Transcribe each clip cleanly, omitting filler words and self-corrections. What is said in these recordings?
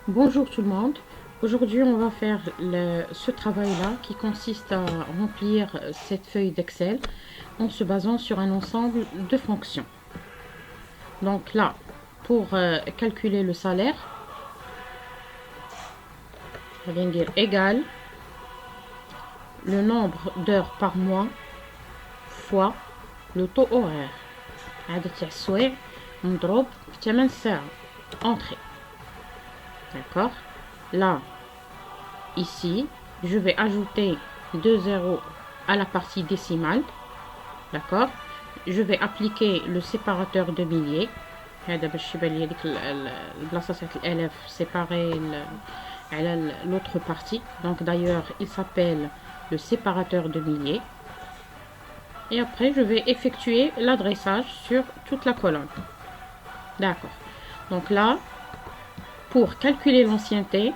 Bonjour tout le monde. Aujourd'hui, on va faire ce travail-là qui consiste à remplir cette feuille d'Excel en se basant sur un ensemble de fonctions. Donc là, pour calculer le salaire, on vient dire égal le nombre d'heures par mois fois le taux horaire. عدد السوايع مضروب في 8 ساعة. Entrée. D'accord. Là, ici, je vais ajouter 2 zéros à la partie décimale. D'accord. Je vais appliquer le séparateur de milliers. هذا باش يبان لي هذيك البلاصه تاع الالاف séparé على l'autre partie. Donc d'ailleurs, il s'appelle le séparateur de milliers. Et après, je vais effectuer l'adressage sur toute la colonne. D'accord. Donc là, pour calculer l'ancienneté,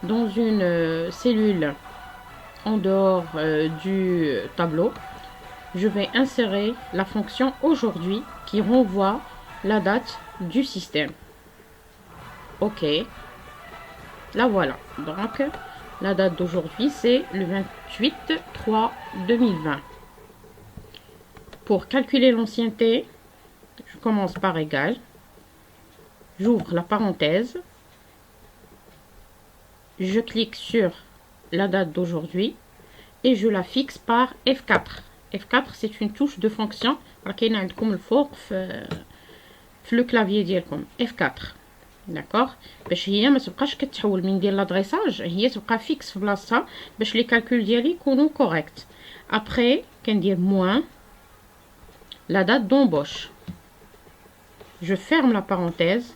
dans une cellule en dehors du tableau, je vais insérer la fonction aujourd'hui qui renvoie la date du système. Ok. La voilà. Donc, la date d'aujourd'hui, c'est le 28/3/2020. Pour calculer l'ancienneté, je commence par égal. J'ouvre la parenthèse. Je clique sur la date d'aujourd'hui et je la fixe par F4. F4, c'est une touche de fonction. Le clavier ديالكم F4. D'accord. باش هي ما تبقاش كتحول من ندير l'adressage, هي تبقى fixe في بلاصتها باش لي calculs ديالي يكونوا correct. Après, كندير moins la date d'embauche. Je ferme la parenthèse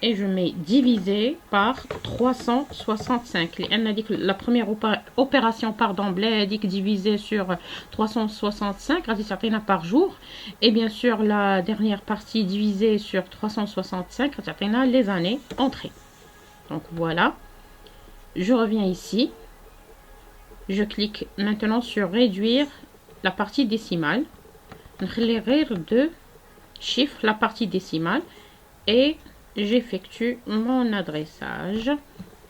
et je mets divisé par 365. La première opération d'emblée divisée sur 365 par jour. Et bien sûr, la dernière partie divisée sur 365 les années entrées. Donc voilà. Je reviens ici. Je clique maintenant sur réduire la partie décimale. Réduire de chiffres la partie décimale et j'effectue mon adressage.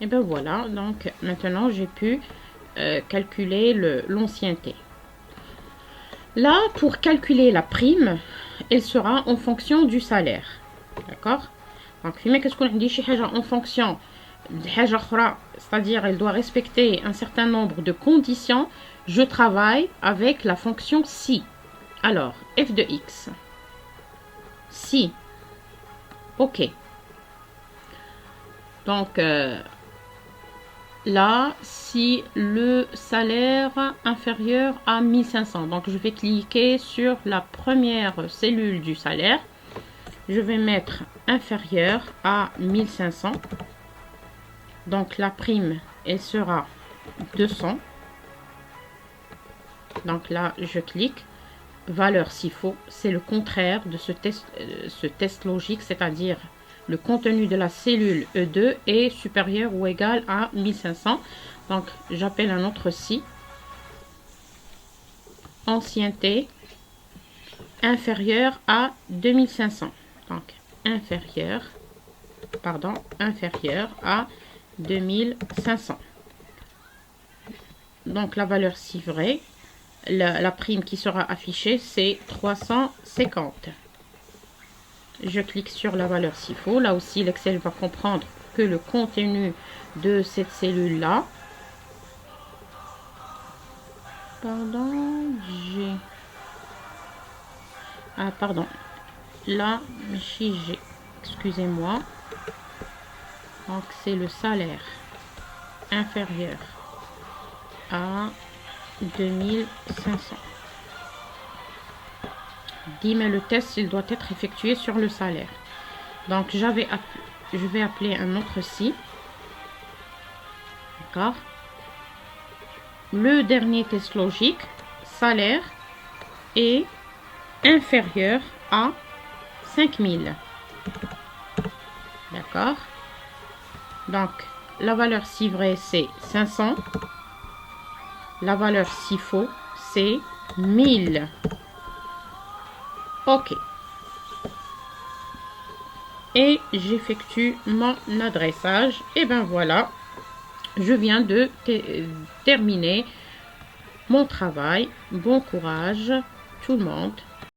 Et ben voilà, donc maintenant j'ai pu calculer l'ancienneté. Là, pour calculer la prime, elle sera en fonction du salaire. D'accord. Donc qu'est-ce qu'on dit en fonction de c'est-à-dire elle doit respecter un certain nombre de conditions. Je travaille avec la fonction si. Alors, f de x. Si. Ok. Donc, là, si le salaire inférieur à 1500. Donc, je vais cliquer sur la première cellule du salaire. Je vais mettre inférieur à 1500. Donc, la prime, elle sera 200. Donc là, je clique. Valeur s'il faut, c'est le contraire de ce test logique, c'est-à-dire le contenu de la cellule E2 est supérieur ou égal à 1500. Donc, j'appelle un autre si. Ancienneté inférieure à 2500. Donc, inférieur à 2500. Donc, la valeur si vraie. La prime qui sera affichée, c'est 350. Je clique sur la valeur s'il faut. Là aussi, l'Excel va comprendre que le contenu de cette cellule-là... Pardon, j'ai... Ah, pardon. Là, j'ai... Excusez-moi. Donc, c'est le salaire inférieur à 2500. Mais le test, il doit être effectué sur le salaire. Donc, je vais appeler un autre si. D'accord. Le dernier test logique, salaire est inférieur à 5000. D'accord. Donc, la valeur si vraie, c'est 500. La valeur si faux, c'est 1000. Ok. et j'effectue mon adressage. Et ben voilà, je viens de terminer mon travail. Bon courage tout le monde.